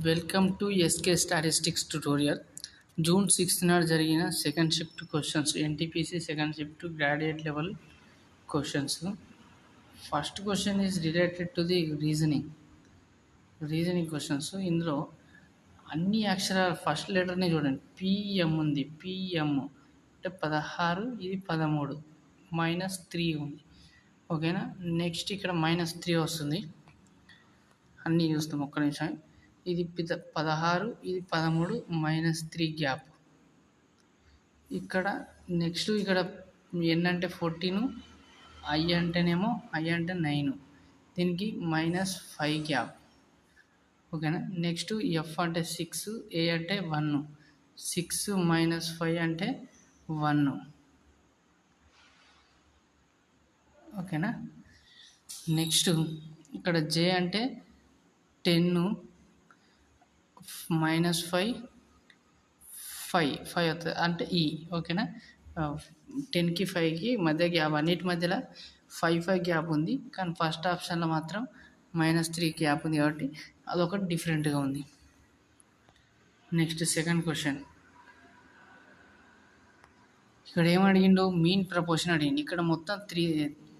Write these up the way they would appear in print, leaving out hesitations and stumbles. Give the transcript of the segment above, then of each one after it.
Welcome to SK statistics tutorial. June 6th నాడు జరిగిన second shift questions, NTPC second shift graduate level questions. First question is related to the reasoning questions. ఇందులో అన్ని అక్షరాలు first లెటర్ని చూడండి. PM ఉంది. PM అంటే 16, ఇది 13, -3 ఉంది. ఓకేనా. నెక్స్ట్ ఇక్కడ -3 వస్తుంది. అన్నీ చూస్తాం ఒక్క నిమిషం. ఇది 16, ఇది 13, -3 గ్యాప్. ఇక్కడ నెక్స్ట్ ఇక్కడ ఎన్ అంటే 14, ఐ అంటేనేమో ఐ అంటే 9, దీనికి -5 గ్యాప్. ఓకేనా. నెక్స్ట్ ఎఫ్ అంటే 6, ఏ అంటే 1, 6 - 5 అంటే 1. ఓకేనా. నెక్స్ట్ ఇక్కడ జే అంటే 10, -5, 5 అవుతుంది అంటే ఈ. ఓకేనా. 10కి 5కి మధ్య గ్యాప్, అన్నిటి మధ్యలో 5 గ్యాప్ ఉంది. కానీ ఫస్ట్ ఆప్షన్లో మాత్రం -3 గ్యాప్ ఉంది కాబట్టి అదొకటి డిఫరెంట్గా ఉంది. Next second question. ఇక్కడ ఏమడిగిండో మీన్ ప్రపోర్షన్ అడిగింది. ఇక్కడ మొత్తం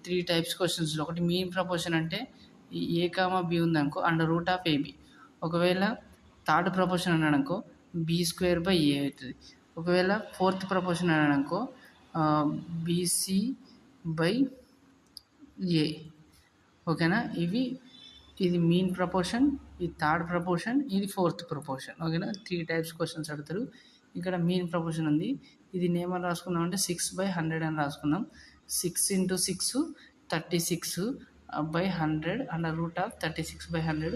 త్రీ టైప్స్ క్వశ్చన్స్లో ఒకటి మీన్ ప్రపోర్షన్ అంటే ఏ కామా బి ఉందనుకో √AB. ఒకవేళ థర్డ్ ప్రపోర్షన్ అన్నాడనుకో B² / A అవుతుంది. ఒకవేళ ఫోర్త్ ప్రపోర్షన్ అన్నాడనుకో BC/A. ఓకేనా. ఇది మీన్ ప్రపోర్షన్, ఇది థర్డ్ ప్రపోర్షన్, ఇది ఫోర్త్ ప్రపోర్షన్. ఓకేనా. 3 టైప్స్ క్వశ్చన్స్ అడుగుతారు. ఇక్కడ మీన్ ప్రపోర్షన్ ఉంది. ఇది ఏమని రాసుకుందాం అంటే 6/100 అని రాసుకుందాం. 6 × 6 36/100 √36/100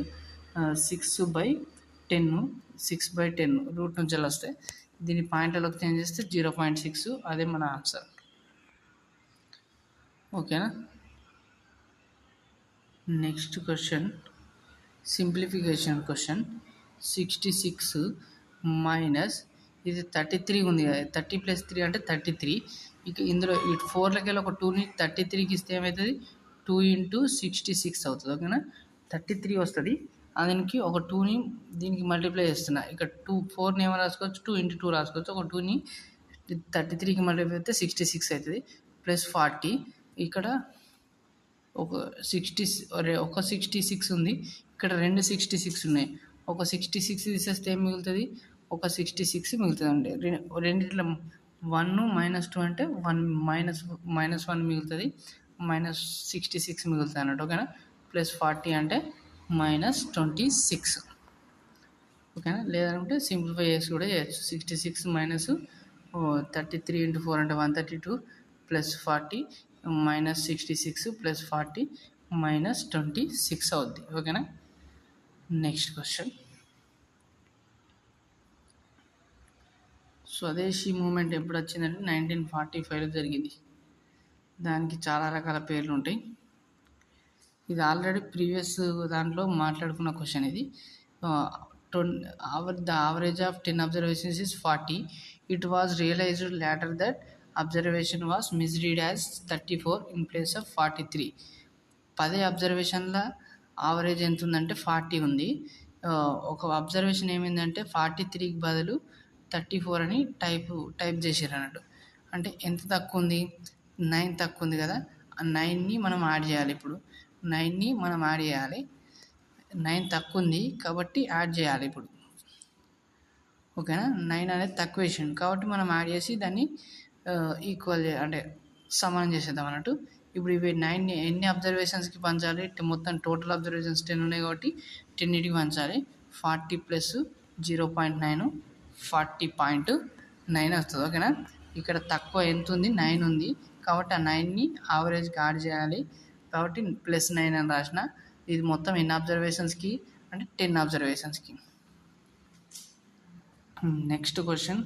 6/10 6/10 రూట్ నుంచి వస్తే దీని పాయింట్లలోకి చేంజ్ చేస్తే 0.6. అదే మన ఆన్సర్. ఓకేనా. Next question simplification question. 66 minus ఇది 33 ఉంది కదా. 30 + 3 అంటే 33. ఇక ఇందులో ఈ 4లోకి వెళ్ళి ఒక 2ని 33కి ఇస్తే ఏమవుతుంది? 2 × 66 అవుతుంది. ఓకేనా. 33 వస్తుంది. దానికి ఒక 2ని దీనికి మల్టిప్లై చేస్తున్నా. ఇక్కడ 4ని ఏమో రాసుకోవచ్చు, 2 × 2 రాసుకోవచ్చు. ఒక 2ని 33కి మల్టిప్లై చేస్తే 66 అవుతుంది. +40. ఇక్కడ ఒక 66 ఉంది. ఇక్కడ 2 66 ఉన్నాయి. ఒక 66 తీసేస్తే ఏం మిగులుతుంది? ఒక 66 మిగులుతుంది. అంటే రెండిట్లో 1 -2 అంటే 1 -1 మిగులుతుంది. -66 మిగులుతుంది అన్నట్టు. ఓకేనా. +40 అంటే -26. ఓకేనా. లేదంటే సింప్లిఫై చేసి కూడా చేయొచ్చు. 66 - 33 × 4 అంటే 132 +40 -66 +40 -26 అవుద్ది. ఓకేనా. Next question. స్వదేశీ మూమెంట్ ఎప్పుడు వచ్చిందంటే 1945లో జరిగింది. దానికి చాలా రకాల పేర్లు ఉంటాయి. ఇది ఆల్రెడీ ప్రీవియస్ దాంట్లో మాట్లాడుకున్న క్వశ్చన్. ఇది the average of 10 observations is 40. It was realized later that observation was misread as 34 in place of 43. 10 అబ్జర్వేషన్ల average ఎంత ఉందంటే 40 ఉంది. ఒక అబ్జర్వేషన్ ఏమైందంటే 43కి బదులు 34 అని టైప్ చేసారు అన్నట్టు. అంటే ఎంత తక్కువ ఉంది? 9 తక్కువ ఉంది కదా. ఆ 9ని మనం యాడ్ చేయాలి. ఇప్పుడు 9ని మనం యాడ్ చేయాలి. 9 తక్కువ ఉంది కాబట్టి యాడ్ చేయాలి ఇప్పుడు. ఓకేనా. 9 అనేది తక్కువ వేసాను కాబట్టి మనం యాడ్ చేసి దాన్ని ఈక్వల్ అంటే సమానం చేసేద్దాం అన్నట్టు. ఇప్పుడు ఇవి 9ని ఎన్ని అబ్జర్వేషన్స్కి పంచాలి? మొత్తం టోటల్ అబ్జర్వేషన్స్ 10 ఉన్నాయి కాబట్టి 10కి పంచాలి. 40 + 0.9 40.9 వస్తుంది. ఓకేనా. ఇక్కడ తక్కువ ఎంత ఉంది? 9 ఉంది కాబట్టి ఆ 9ని యావరేజ్కి యాడ్ చేయాలి కాబట్టి +9 అని రాసిన. ఇది మొత్తం ఎన్ని అబ్జర్వేషన్స్కి అంటే 10 అబ్జర్వేషన్స్కి. Next question.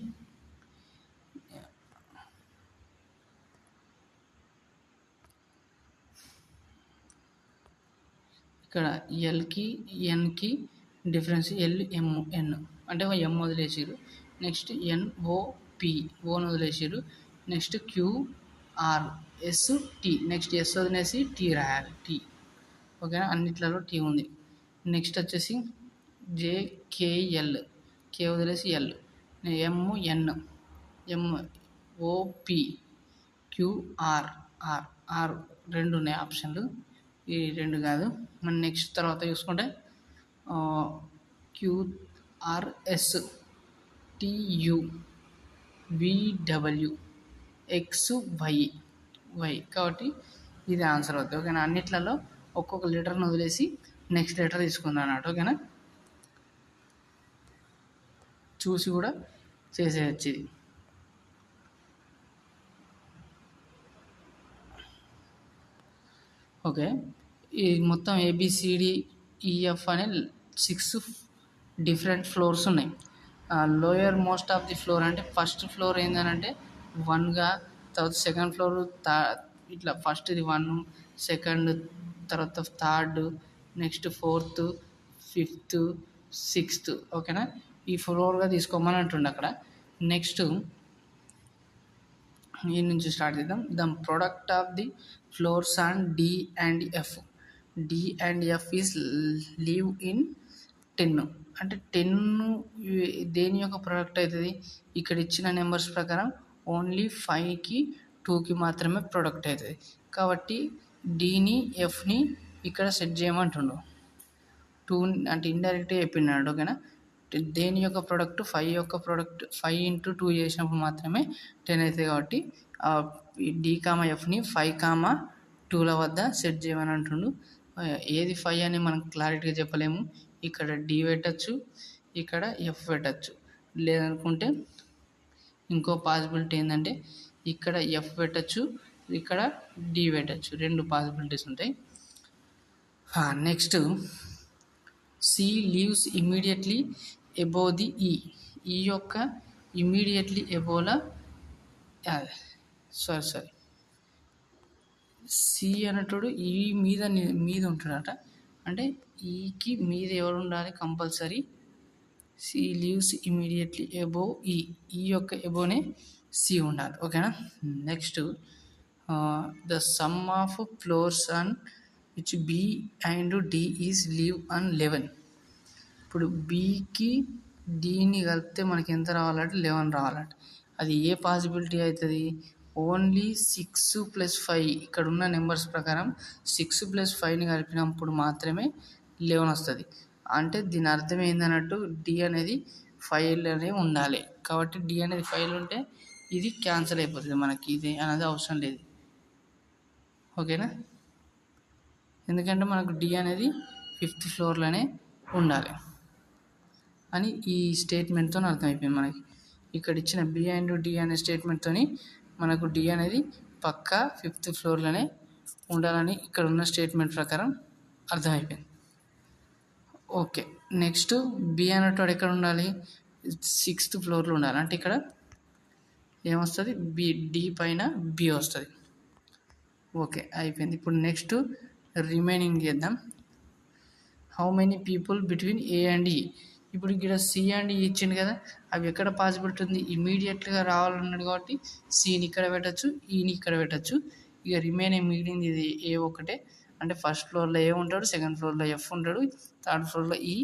ఇక్కడ ఎల్కి ఎన్కి డిఫరెన్స్ LMN అంటే M వదిలేసారు. నెక్స్ట్ NOP ఓని వదిలేసారు. Next QR ST next S వదిలేసి T రాయాలి. T. ఓకేనా. అన్నిట్లలో T ఉంది. నెక్స్ట్ వచ్చేసి జేకేఎల్, కే వదిలేసి L, MN, MOP, QR, R రెండు ఉన్నాయి ఆప్షన్లు. ఈ రెండు కాదు. మన నెక్స్ట్ తర్వాత చూసుకుంటే QRS, TU, VW, X, Y కాబట్టి ఇది ఆన్సర్ అవుతుంది. ఓకేనా. అన్నిట్లలో ఒక్కొక్క లెటర్ను వదిలేసి నెక్స్ట్ లెటర్ తీసుకుందాం అన్నట్టు. ఓకేనా. చూసి కూడా చేసేయచ్చు ఇది. ఓకే. ఈ మొత్తం ఏబిసిడిఈఎఫ్ అనే 6 డిఫరెంట్ ఫ్లోర్స్ ఉన్నాయి. Lower most of the floor అంటే ఫస్ట్ ఫ్లోర్ ఏంటంటే 1గా, తర్వాత సెకండ్ ఫ్లోర్ ఇట్లా ఫస్ట్ ఇది 1, సెకండ్, తర్వాత third, next 4th, 5th, 6th. ఓకేనా. ఈ ఫ్లోర్గా తీసుకోమని అంటుండే అక్కడ. నెక్స్ట్ ఈ నుంచి స్టార్ట్ చేద్దాం. The product of the floors on D and F. D and F is live in 10. అంటే 10 దేని యొక్క ప్రొడక్ట్ అవుతుంది? ఇక్కడ ఇచ్చిన నెంబర్స్ ప్రకారం ఓన్లీ 5కి 2కి మాత్రమే ప్రొడక్ట్ అవుతుంది. కాబట్టి డిని ఎఫ్ని ఇక్కడ సెట్ చేయమంటుండు. 2 అంటే ఇండైరెక్ట్గా చెప్పినాడు. ఓకేనా. దేని యొక్క ప్రొడక్ట్ 5 యొక్క ప్రొడక్ట్ 5 × 2 చేసినప్పుడు మాత్రమే 10 అవుతుంది. కాబట్టి డి కామా ఎఫ్ని 5, 2ల వద్ద సెట్ చేయమని అంటుండు. ఏది 5 అని మనం క్లారిటీగా చెప్పలేము. ఇక్కడ డి పెట్టచ్చు, ఇక్కడ ఎఫ్ పెట్టచ్చు. లేదనుకుంటే ఇంకో పాసిబిలిటీ ఏంటంటే ఇక్కడ ఎఫ్ పెట్టచ్చు, ఇక్కడ డి పెట్టచ్చు. 2 పాసిబిలిటీస్ ఉంటాయి. Next C lives immediately above the E. E యొక్క ఇమీడియట్లీ అబోవ్లా సారీ సి అనేటోడు ఈ మీద ఉంటాడట. అంటే ఈకి మీద ఎవరు ఉండాలి? Compulsory C lives immediately above E. E యొక్క అబోవ్నే సి ఉండాలి. ఓకేనా. Next the sum of floors on which B and D is live on 11. ఇప్పుడు బికి డిని కలిపితే మనకి ఎంత రావాలంటే 11 రావాలంటే అది ఏ పాసిబిలిటీ అవుతుంది? ఓన్లీ 6 + 5 ఇక్కడ ఉన్న నెంబర్స్ ప్రకారం 6 + 5ని కలిపినప్పుడు మాత్రమే 11 వస్తుంది. అంటే దీని అర్థం ఏందన్నట్టు డి అనేది 5లోనే ఉండాలి. కాబట్టి డి అనేది 5లో ఉంటే ఇది క్యాన్సిల్ అయిపోతుంది. మనకి ఇది అనేది అవసరం లేదు. ఓకేనా. ఎందుకంటే మనకు డి అనేది 5th ఫ్లోర్లోనే ఉండాలి అని ఈ స్టేట్మెంట్తో అర్థమైపోయింది మనకి. ఇక్కడ ఇచ్చిన బి అండ్ డి అనే స్టేట్మెంట్తో మనకు డి అనేది పక్కా 5th ఫ్లోర్లోనే ఉండాలని ఇక్కడ ఉన్న స్టేట్మెంట్ ప్రకారం అర్థమైపోయింది. ఓకే. నెక్స్ట్ బి అనేటోడు ఎక్కడ ఉండాలి? 6th ఫ్లోర్లో ఉండాలి. అంటే ఇక్కడ ఏమొస్తుంది? బి, డి పైన బి వస్తుంది. ఓకే, అయిపోయింది. ఇప్పుడు నెక్స్ట్ రిమైనింగ్ చేద్దాం. How many people between A and ఈ. ఇప్పుడు ఇక్కడ సి అండ్ ఈ ఇచ్చింది కదా, అవి ఎక్కడ పాసిబిలిటీ ఉంది? ఇమీడియట్గా రావాలన్నాడు కాబట్టి సిని ఇక్కడ పెట్టచ్చు, ఈని ఇక్కడ పెట్టచ్చు. ఇక రిమైనింగ్ మిగిలింది ఇది ఏ ఒకటే. అంటే ఫస్ట్ ఫ్లోర్లో ఏ ఉంటాడు, సెకండ్ ఫ్లోర్లో ఎఫ్ ఉంటాడు, థర్డ్ ఫ్లోర్లో ఈ,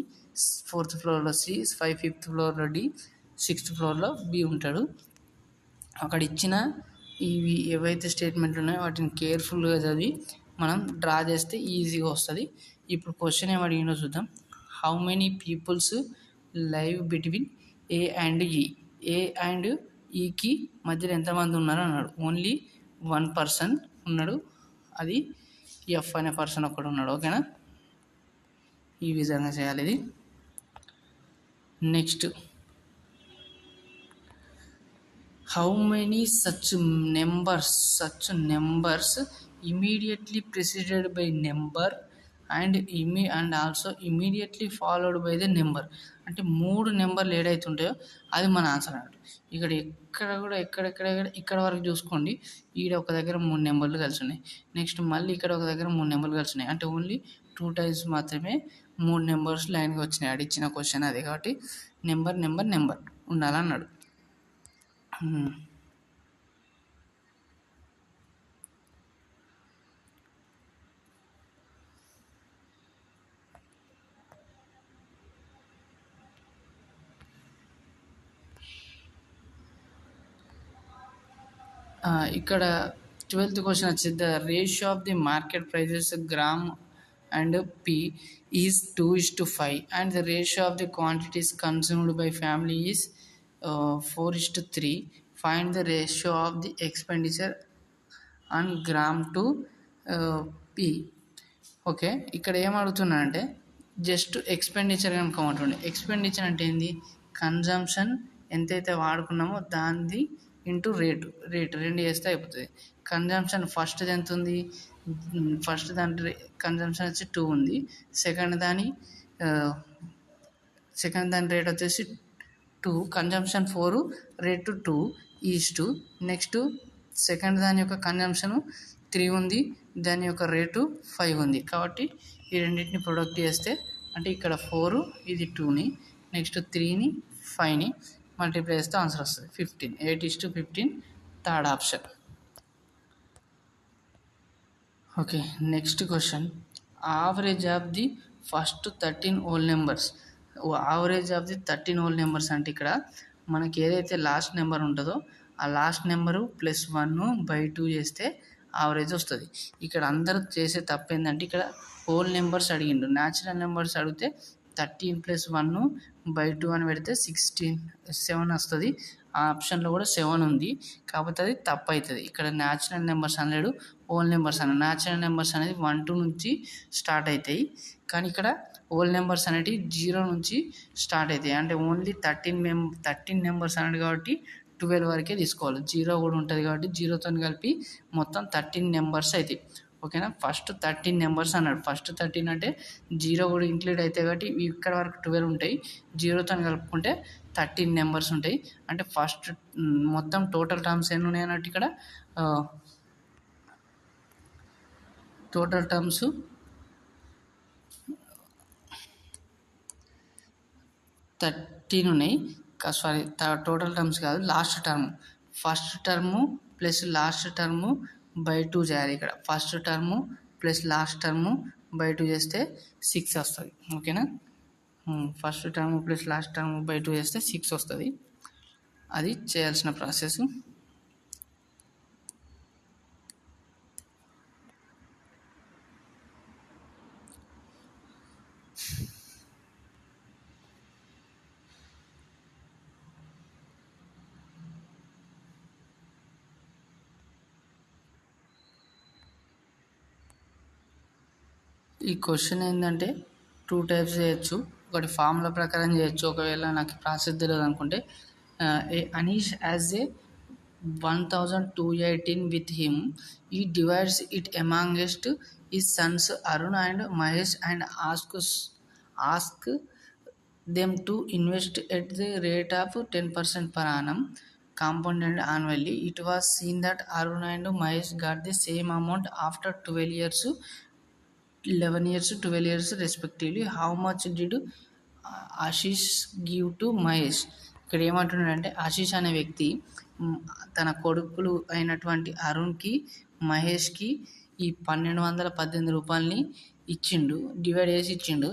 4th ఫ్లోర్లో సి, 5th ఫ్లోర్లో డి, 6th ఫ్లోర్లో బి ఉంటాడు. అక్కడ ఇచ్చిన ఇవి ఏవైతే స్టేట్మెంట్లు ఉన్నాయో వాటిని కేర్ఫుల్గా చదివి మనం డ్రా చేస్తే ఈజీగా వస్తుంది. ఇప్పుడు క్వశ్చన్ ఏం అడిగిందో చూద్దాం. How many peoples live between A and E. A and ఈకి మధ్యలో ఎంతమంది ఉన్నారు అన్నాడు. ఓన్లీ 1 పర్సన్ ఉన్నాడు, అది ఎఫ్ అనే పర్సన్ ఒక్కడు ఉన్నాడు. ఓకేనా. ఈ విధంగా చేయాలి ఇది. Next how many such numbers immediately preceded by number and also immediately followed by the number. అంటే 3 నెంబర్లు ఏడైతే ఉంటాయో అది మన ఆన్సర్ అన్నట్టు. ఇక్కడ ఇక్కడ వరకు చూసుకోండి. ఈడ ఒక దగ్గర 3 నెంబర్లు కలిసి ఉన్నాయి. నెక్స్ట్ మళ్ళీ ఇక్కడ ఒక దగ్గర 3 నెంబర్లు కలిసి ఉన్నాయి. అంటే ఓన్లీ 2 టైమ్స్ మాత్రమే 3 నెంబర్స్ లైన్గా వచ్చినాయి. అడిచిన క్వశ్చన్ అదే కాబట్టి నెంబర్ ఉండాలన్నాడు. ఇక్కడ 12th క్వశ్చన్ వచ్చి the ratio of the market prices gram and P is 2:5 and the ratio of the quantities consumed by family is 4:3. Find the ratio of the expenditure and gram to P. Okay, ఇక్కడ ఏం అడుగుతున్నా అంటే just expenditure కనుక ఉంటుంది. Expenditure అంటే ఏంది? Consumption ఎంతైతే వాడుకున్నామో దాన్ని ఇంటూ రేటు రెండు చేస్తే అయిపోతుంది. కన్జంప్షన్ ఫస్ట్ది ఎంత ఉంది? ఫస్ట్ దాని కన్జంప్షన్ వచ్చి 2 ఉంది. సెకండ్ దాని రేట్ వచ్చేసి 2, కన్జంప్షన్ 4, రేటు 2:. నెక్స్ట్ సెకండ్ దాని యొక్క కన్జంప్షన్ 3 ఉంది, దాని యొక్క రేటు 5 ఉంది. కాబట్టి ఈ రెండింటిని ప్రొడక్ట్ చేస్తే అంటే ఇక్కడ 4, ఇది 2ని, నెక్స్ట్ 3ని 5ని మల్టిప్లై చేస్తే ఆన్సర్ వస్తుంది 15. 8:15 third option. Okay, next question. Average of the first 13 whole numbers. Average of the 13 whole numbers అంటే ఇక్కడ మనకి ఏదైతే లాస్ట్ నెంబర్ ఉంటుందో ఆ లాస్ట్ నెంబరు +1/2 చేస్తే ఆవరేజ్ వస్తుంది. ఇక్కడ అందరూ చేసే తప్పు ఏంటంటే ఇక్కడ హోల్ నెంబర్స్ అడిగిండు. న్యాచురల్ నెంబర్స్ అడిగితే 13 + 1/2 అని పెడితే 7 వస్తుంది. ఆ ఆప్షన్లో కూడా 7 ఉంది, కాకపోతే అది తప్పు అవుతుంది. ఇక్కడ న్యాచురల్ నెంబర్స్ అనలేడు, హోల్ నెంబర్స్ అన్నాడు. న్యాచురల్ నెంబర్స్ అనేది 1, 2 నుంచి స్టార్ట్ అవుతాయి, కానీ ఇక్కడ హోల్ నెంబర్స్ అనేవి 0 నుంచి స్టార్ట్ అవుతాయి. అంటే ఓన్లీ 13 నెంబర్స్ అన్నాడు కాబట్టి 12 వరకే తీసుకోవాలి. 0 కూడా ఉంటుంది కాబట్టి 0తో కలిపి మొత్తం 13 నెంబర్స్ అవుతాయి. ఓకేనా, ఫస్ట్ 13 నెంబర్స్ అన్నాడు. ఫస్ట్ 13 అంటే 0 కూడా ఇంక్లూడ్ అవుతాయి కాబట్టి ఇక్కడ వరకు 12 ఉంటాయి. 0తో కలుపుకుంటే 13 నెంబర్స్ ఉంటాయి. అంటే ఫస్ట్ మొత్తం టోటల్ టర్మ్స్ ఎన్ని ఉన్నాయి అన్నట్టు ఇక్కడ టోటల్ టర్మ్స్ 13 ఉన్నాయి. సారీ, టోటల్ టర్మ్స్ కాదు, last term. First term plus last term by 2 చేయాలి. ఇక్కడ first term plus last term by 2 చేస్తే 6 వస్తుంది. ఓకేనా, first term plus last term by 2 చేస్తే 6 వస్తుంది. అది చేయాల్సిన ప్రాసెస్. ఈ క్వశ్చన్ ఏంటంటే 2 టైప్స్ చేయొచ్చు. ఒకటి ఫార్ములా ప్రకారం చేయొచ్చు. ఒకవేళ నాకు ప్రాసెస్ తెలియదు అనుకుంటే Anish as a 1218 with him. He divides it amongst his sons Arun and Mahesh and ask them to invest at the rate of 10% per annum compounded annually. It was seen that Arun and Mahesh got the same amount after 12 years, 11 years, 12 years respectively. How much did Ashish give to Mahesh? ఇక్కడ ఏమంటున్నాడంటే ఆశీష్ అనే వ్యక్తి తన కొడుకులు అయినటువంటి అరుణ్కి మహేష్కి ఈ 1218 రూపాయలని ఇచ్చిండు, డివైడ్ చేసి ఇచ్చిండు.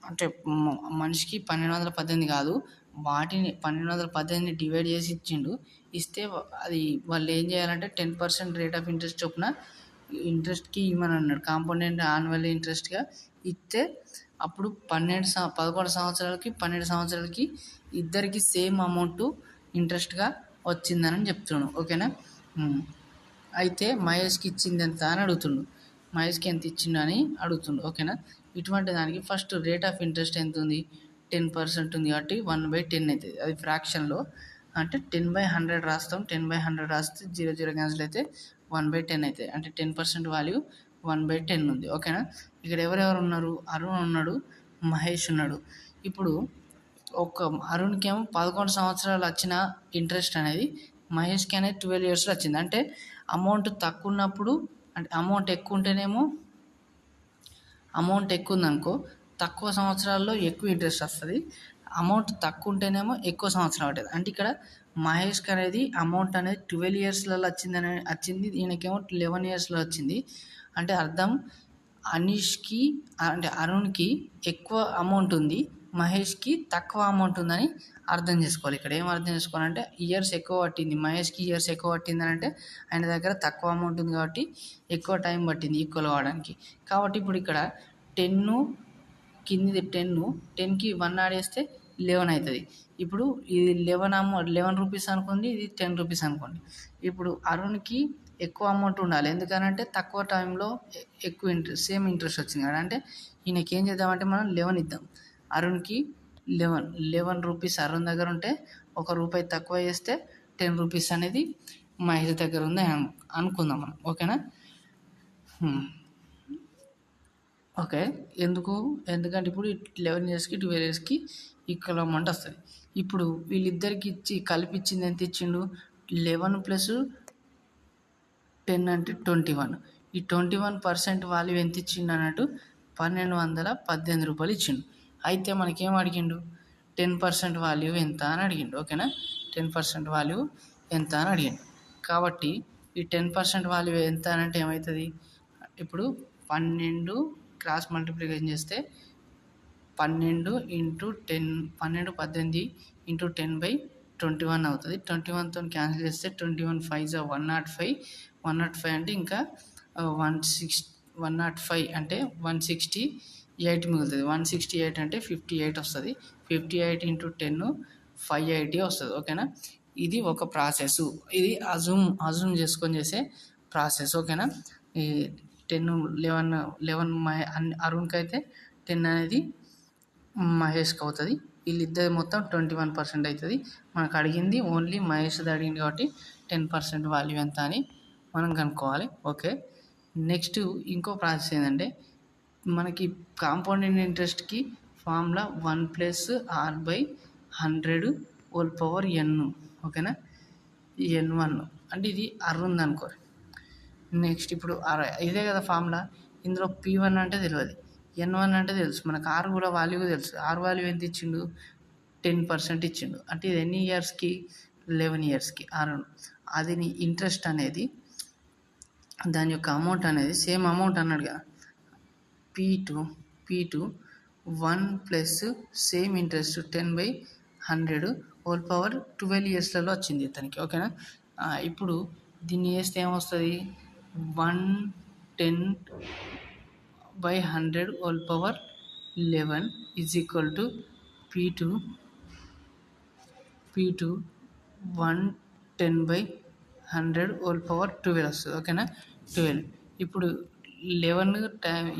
అంటే మనిషికి 1218 కాదు, వాటిని 1218ని డివైడ్ చేసి ఇచ్చిండు. ఇస్తే అది వాళ్ళు ఏం చేయాలంటే 10% రేట్ ఆఫ్ ఇంట్రెస్ట్ చొప్పున ఇంట్రెస్ట్కి ఇవ్వమని అన్నాడు. కాంపౌండెడ్ యాన్యువల్ ఇంట్రెస్ట్గా ఇస్తే అప్పుడు 11 సంవత్సరాలకి 12 సంవత్సరాలకి ఇద్దరికి సేమ్ అమౌంట్ ఇంట్రెస్ట్గా వచ్చిందని చెప్తున్నాడు. ఓకేనా, అయితే మహేష్కి ఇచ్చింది ఎంత అని అడుగుతుండు. మహేష్కి ఎంత ఇచ్చిండు అని అడుగుతుండు. ఓకేనా, ఇటువంటి దానికి ఫస్ట్ రేట్ ఆఫ్ ఇంట్రెస్ట్ ఎంత ఉంది? 10% ఉంది కాబట్టి 1/10 అవుతుంది. అది ఫ్రాక్షన్లో అంటే 10/100 రాస్తాం. 10/100 రాస్తే 0 క్యాన్సిల్ అయితే 1/10 అవుతుంది. అంటే 10% వాల్యూ 1/10 ఉంది. ఓకేనా, ఇక్కడ ఎవరెవరు ఉన్నారు? అరుణ్ ఉన్నాడు, మహేష్ ఉన్నాడు. ఇప్పుడు ఒక అరుణ్కి ఏమో 11 సంవత్సరాలు వచ్చిన ఇంట్రెస్ట్ అనేది మహేష్కి అనేది 12 ఇయర్స్లో వచ్చింది. అంటే అమౌంట్ తక్కువ ఉన్నప్పుడు, అంటే అమౌంట్ ఎక్కువ ఉంటేనేమో అమౌంట్ ఎక్కువ ఉందనుకో తక్కువ సంవత్సరాల్లో ఎక్కువ ఇంట్రెస్ట్ వస్తుంది. అమౌంట్ తక్కువ ఉంటేనేమో ఎక్కువ సంవత్సరం పడుతుంది. అంటే ఇక్కడ మహేష్కి అనేది అమౌంట్ అనేది 12 ఇయర్స్లలో వచ్చింది. ఈయనకేమో 11 ఇయర్స్లో వచ్చింది. అంటే అర్థం అనీష్కి అంటే అరుణ్కి ఎక్కువ అమౌంట్ ఉంది, మహేష్కి తక్కువ అమౌంట్ ఉందని అర్థం చేసుకోవాలి. ఇక్కడ ఏం అర్థం చేసుకోవాలంటే ఇయర్స్ ఎక్కువ పట్టింది, మహేష్కి ఇయర్స్ ఎక్కువ పట్టింది అని అంటే ఆయన దగ్గర తక్కువ అమౌంట్ ఉంది కాబట్టి ఎక్కువ టైం పట్టింది ఈక్వల్ అవ్వడానికి. కాబట్టి ఇప్పుడు ఇక్కడ 10 కిందిది 10కి 1 యాడ్ చేస్తే 11 అవుతుంది. ఇప్పుడు ఇది 11 రూపీస్ అనుకోండి, ఇది 10 రూపీస్ అనుకోండి. ఇప్పుడు అరుణ్కి ఎక్కువ అమౌంట్ ఉండాలి, ఎందుకనంటే తక్కువ టైంలో ఎక్కువ సేమ్ ఇంట్రెస్ట్ వచ్చింది కదా. అంటే ఈయనకి ఏం చేద్దామంటే మనం 11 ఇద్దాం. అరుణ్కి 11 రూపీస్ అరుణ్ దగ్గర ఉంటే ₹1 తక్కువ చేస్తే 10 రూపీస్ అనేది మహేష్ దగ్గర ఉంది అనుకుందాం మనం. ఓకేనా? ఓకే. ఎందుకంటే ఇప్పుడు 11 ఇయర్స్కి 12 ఇయర్స్కి ఈక్వల్ అమౌంట్ వస్తుంది. ఇప్పుడు వీళ్ళిద్దరికి కలిపిచ్చింది ఎంత ఇచ్చిండు? 11 ప్లస్ 10 అంటే 21. ఈ 21% వాల్యూ ఎంత ఇచ్చిండు అన్నట్టు ₹1218 ఇచ్చిండు. అయితే మనకేం అడిగిండు? 10% వాల్యూ ఎంత అని అడిగిండు. ఓకేనా? 10% వాల్యూ ఎంత అని అడిగిండు. కాబట్టి ఈ 10% వాల్యూ ఎంత అని అంటే ఏమవుతుంది? ఇప్పుడు 12 క్రాస్ మల్టిప్లికేషన్ చేస్తే 12 ఇంటూ 10 12 18 ఇంటూ 10/21 అవుతుంది. 21తో క్యాన్సిల్ చేస్తే 21 5 105. 105 అంటే ఇంకా 105 అంటే 168 మిగులుతుంది. 168 అంటే 58 వస్తుంది. 58 ఇంటూ 10 580 వస్తుంది. ఓకేనా? ఇది ఒక ప్రాసెస్. ఇది అజూమ్ చేసుకొని చేసే ప్రాసెస్. ఓకేనా? ఈ 10 11 అరుణ్కి అయితే 10 అనేది మహేష్కి అవుతుంది. వీళ్ళిద్దరు మొత్తం 21% అవుతుంది. మనకు అడిగింది ఓన్లీ మహేష్ది అడిగింది కాబట్టి 10% వాల్యూ ఎంత అని మనం కనుక్కోవాలి. ఓకే. నెక్స్ట్ ఇంకో ప్రాసెస్ ఏంటంటే మనకి కాంపౌండింగ్ ఇంట్రెస్ట్కి ఫార్ములా 1+r/100 ఓకేనా? n1 అంటే ఇది అరుణ్ అనుకో. నెక్స్ట్ ఇప్పుడు ఇదే కదా ఫార్ములా. ఇందులో P1 అంటే తెలియదు, n1 అంటే తెలుసు, మనకు ఆర్ కూడా వాల్యూ తెలుసు. ఆర్ వాల్యూ ఎంత ఇచ్చిండు? 10% ఇచ్చిండు. అంటే ఇది ఎన్ని ఇయర్స్కి? 11 ఇయర్స్కి. అరుణ్ అది నీ ఇంట్రెస్ట్ అనేది దాని యొక్క అమౌంట్ అనేది సేమ్ అమౌంట్ అన్నాడు కదా. P2 1 ప్లస్ సేమ్ ఇంట్రెస్ట్ 10/100 12 ఇయర్స్లలో వచ్చింది ఇతనికి. ఓకేనా? ఇప్పుడు దీన్ని చేస్తే ఏమొస్తుంది? 110/100 11 ఈజ్ ఈక్వల్ టు P2 110/100 12 వస్తుంది. ఓకేనా? 12. ఇప్పుడు 11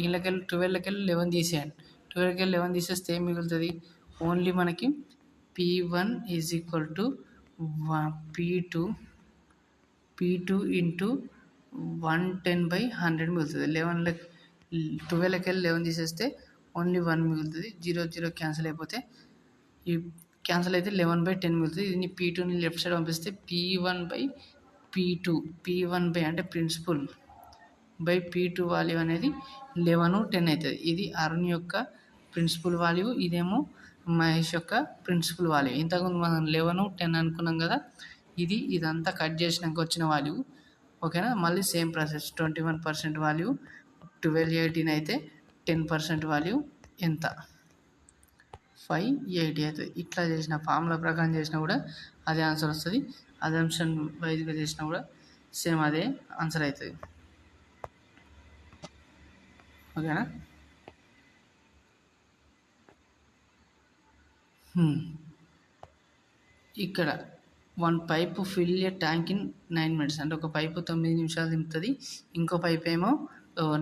వీళ్ళకెళ్ళి 12కెళ్ళి 11 తీసేయండి. 12కెళ్ళి 11 తీసేస్తే ఏం మిగులుతుంది? ఓన్లీ మనకి P1 is equal to P2 into 110/100 మిగులుతుంది. 12కెళ్ళి 11 తీసేస్తే ఓన్లీ 1 మిగులుతుంది. 0 క్యాన్సిల్ అయిపోతే ఈ క్యాన్సిల్ అయితే 11/10 మిగులుతుంది. దీన్ని P2ని లెఫ్ట్ సైడ్ పంపిస్తే P1 అంటే ప్రిన్సిపల్ P2 వాల్యూ అనేది 11 10 అవుతుంది. ఇది అరుణ్ యొక్క ప్రిన్సిపల్ వాల్యూ, ఇదేమో మహేష్ యొక్క ప్రిన్సిపల్ వాల్యూ. ఇంతకుముందు మనం 11 10 అనుకున్నాం కదా. ఇదంతా కట్ చేసినాక వచ్చిన వాల్యూ. ఓకేనా? మళ్ళీ సేమ్ ప్రాసెస్. 21% వాల్యూ 1218 అయితే 10% వాల్యూ ఎంత? 580 అవుతుంది. ఇట్లా చేసిన ఫార్ములా ప్రకారం చేసినా కూడా అదే ఆన్సర్ వస్తుంది. అజంప్షన్ వైజ్గా చేసినా కూడా సేమ్ అదే ఆన్సర్ అవుతుంది. ఓకేనా? ఇక్కడ 1 pipe fill A tank in 9 minutes అంటే ఒక పైపు 9 నిమిషాలు నింపుతుంది, ఇంకో పైప్ ఏమో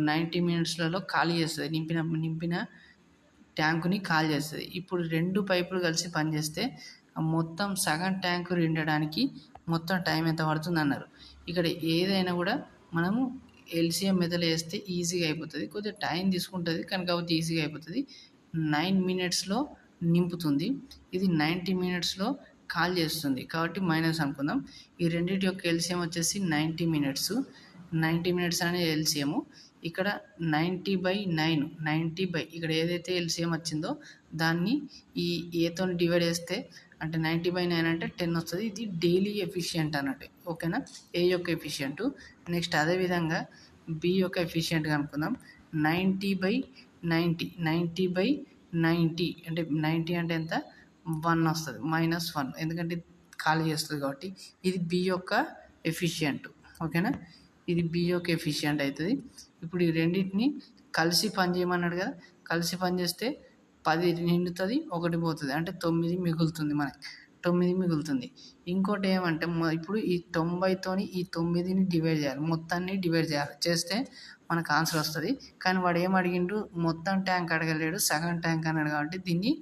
90 minutesలలో ఖాళీ చేస్తుంది. నింపిన ట్యాంకుని ఖాళీ చేస్తుంది. ఇప్పుడు 2 పైపులు కలిసి పనిచేస్తే మొత్తం సగం ట్యాంకు నిండడానికి మొత్తం టైం ఎంత పడుతుంది అన్నారు. ఇక్కడ ఏదైనా కూడా మనము LCM మెథడ్లో వేస్తే ఈజీగా అయిపోతుంది. కొద్దిగా టైం తీసుకుంటుంది కానీ కాబట్టి ఈజీగా అయిపోతుంది. 9 minutesలో నింపుతుంది, ఇది 90 minutesలో కాల్ చేస్తుంది కాబట్టి మైనస్ అనుకుందాం. ఈ రెండింటి యొక్క LCM వచ్చేసి 90 minutes. 90 minutes అనేది LCM. ఇక్కడ 90/9 ఇక్కడ ఏదైతే LCM వచ్చిందో దాన్ని ఈ ఏతో డివైడ్ చేస్తే అంటే 90/9 అంటే 10 వస్తుంది. ఇది డైలీ ఎఫిషియెంట్ అన్నట్టు. ఓకేనా? ఏ యొక్క ఎఫిషియెంట్. నెక్స్ట్ అదేవిధంగా B యొక్క ఎఫిషియెంట్ అనుకుందాం. 90/90 అంటే 90 అంటే ఎంత 1 వస్తుంది -1 ఎందుకంటే ఖాళీ చేస్తుంది కాబట్టి ఇది బి యొక్క ఎఫిషియంట్ ఓకేనా. ఇది బి యొక్క ఎఫిషియంట్ అవుతుంది. ఇప్పుడు ఈ రెండింటిని కలిసి పని చేయమన్నాడు కదా, కలిసి పని చేస్తే 10 నిండుతుంది, 1 పోతుంది అంటే 9 మిగులుతుంది, మనకి 9 మిగులుతుంది. ఇంకోటి ఏమంటే ఇప్పుడు ఈ 90తోని ఈ 9ని డివైడ్ చేయాలి, మొత్తాన్ని డివైడ్ చేయాలి, చేస్తే మనకు ఆన్సర్ వస్తుంది. కానీ వాడు ఏం అడిగిండు, మొత్తం ట్యాంక్ అడగలేడు, సగం ట్యాంక్ అన్నాడు కాబట్టి దీన్ని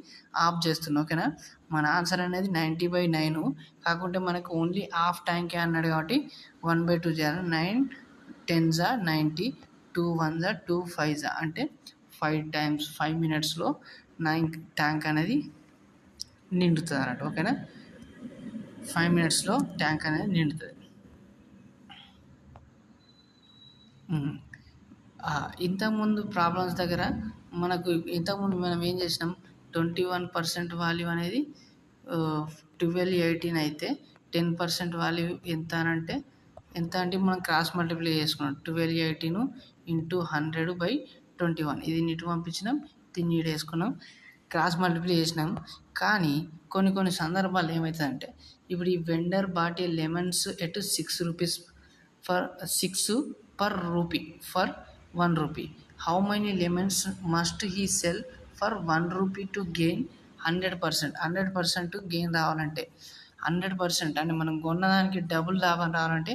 ఆఫ్ చేస్తున్నాం ఓకేనా. మన ఆన్సర్ అనేది 90/9, కాకుంటే మనకు ఓన్లీ హాఫ్ ట్యాంకే అన్నాడు కాబట్టి 1/2 చేయాలి. 9 10s 90, 2 1s 2 5s అంటే 5 times 5 minutesలో 9 ట్యాంక్ అనేది నిండుతుంది అన్నట్టు ఓకేనా. 5 minutesలో ట్యాంక్ అనేది నిండుతుంది. ఇంతకుముందు ప్రాబ్లమ్స్ దగ్గర ఇంతకుముందు మనం ఏం చేసినాం, 21% వాల్యూ అనేది 1218 అయితే 10% వాల్యూ ఎంత అంటే మనం క్రాస్ మల్టిప్లై చేసుకున్నాం. 1218 × 100/21 ఇది ఇటు పంపించినాం, దీన్ని ఇటు వేసుకున్నాం, క్రాస్ మల్టిప్లై చేసినాం. కానీ కొన్ని సందర్భాలు ఏమవుతుందంటే, ఇప్పుడు ఈ vendor bought a lemons at 6 rupees for 6 per rupee for 1 rupee. How many lemons must he sell for 1 rupee to gain 100%? 100% gain రావాలంటే 100% అంటే మనం కొన్నదానికి డబుల్ లాభం రావాలంటే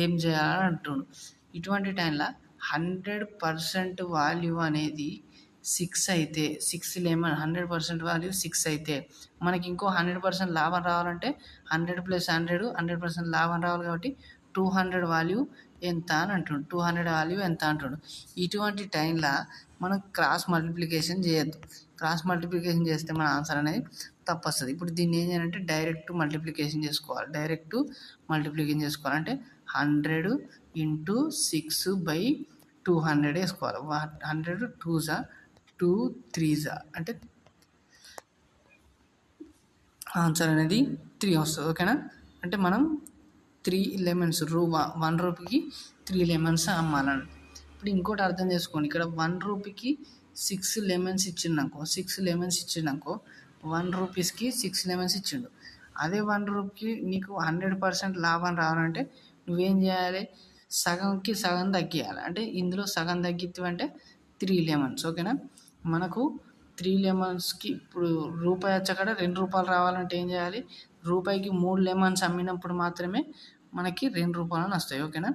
ఏం చేయాలని అంటుండు. ఇటువంటి టైంలో 100% వాల్యూ అనేది 6 అయితే 6 లెమన్ 100% వాల్యూ 6 అయితే మనకి ఇంకో 100% లాభం రావాలంటే 100 + 100 100% లాభం రావాలి కాబట్టి 200 వాల్యూ ఎంత అని అంటుండు. 200 వాల్యూ ఎంత అంటుండు. ఇటువంటి టైంలో మనం క్రాస్ మల్టిప్లికేషన్ చేయొద్దు. క్రాస్ మల్టిప్లికేషన్ చేస్తే మన ఆన్సర్ అనేది తప్పు వస్తుంది. ఇప్పుడు దీన్ని ఏం చేయాలంటే డైరెక్ట్ మల్టిప్లికేషన్ చేసుకోవాలి. అంటే 100 × 6/200 వేసుకోవాలి. 100 2s 2 3s అంటే ఆన్సర్ అనేది 3 వస్తుంది ఓకేనా. అంటే మనం 3 లెమన్స్ 1 రూపీకి 3 లెమన్స్ అమ్మాలని. ఇప్పుడు ఇంకోటి అర్థం చేసుకోండి, ఇక్కడ 1 రూపీకి 6 లెమన్స్ ఇచ్చిండనుకో, 6 లెమన్స్ ఇచ్చిండనుకో 1 రూపీస్కి 6 లెమన్స్ ఇచ్చిండు. అదే 1 రూపీకి నీకు 100% లాభం రావాలంటే నువ్వేం చేయాలి, సగంకి సగం తగ్గియాలి. అంటే ఇందులో సగం తగ్గిద్దామంటే 3 లెమన్స్ ఓకేనా. మనకు 3 లెమన్స్కి ఇప్పుడు రూపాయి వచ్చాక 2 రూపాయలు రావాలంటే ఏం చేయాలి, రూపాయికి 3 లెమన్స్ అమ్మినప్పుడు మాత్రమే మనకి 2 రూపాయలు వస్తాయి ఓకేనా.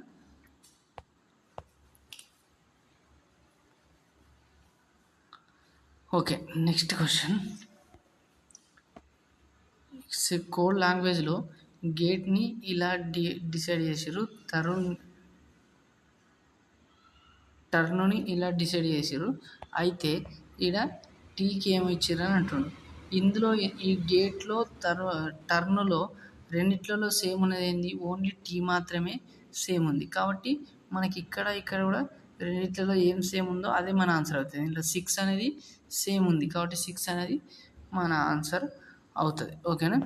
Okay, next question. కోడ్ లాంగ్వేజ్లో గేట్ని ఇలా డిసైడ్ చేసారు, టర్నుని ఇలా డిసైడ్ చేసారు. అయితే ఇక్కడ టీకి ఏమి ఇచ్చారు అని అంటుండు. ఇందులో ఈ గేట్లో టర్నులో రెండిట్లలో సేమ్ ఉన్నది ఏంది, ఓన్లీ టీ మాత్రమే సేమ్ ఉంది. కాబట్టి మనకి ఇక్కడ కూడా రెండిట్లలో ఏం సేమ్ ఉందో అదే మన ఆన్సర్ అవుతుంది. ఇందులో 6 అనేది సేమ్ ఉంది కాబట్టి 6 అనేది మన ఆన్సర్ అవుతుంది ఓకేనా.